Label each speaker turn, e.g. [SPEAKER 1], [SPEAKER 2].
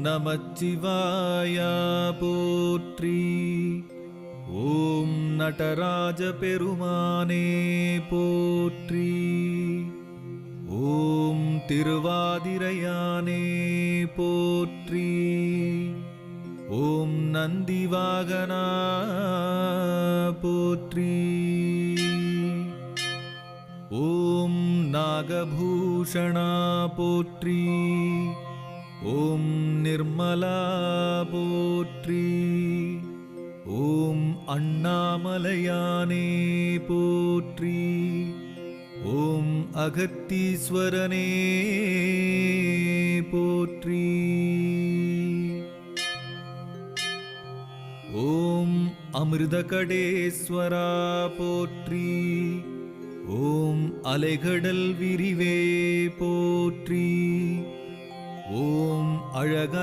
[SPEAKER 1] நமச்சிவாய போற்றி. ஓம் நடராஜ பெருமானே போற்றி. ஓம் திருவாதிரையானே போற்றி. ஓம் நந்திவாகனா போற்றி. ஓம் நாகபூஷணா போற்றி. ஓம் நிர்மலா போற்றி. ஓம் அண்ணாமலையானே போற்றி. ஓம் அகத்தீஸ்வரனே போற்றி. ஓம் அமிர்தகடேஸ்வரா போற்றி. ஓம் அலைகடல் விரிவே போற்றி. ஓம் அழகன்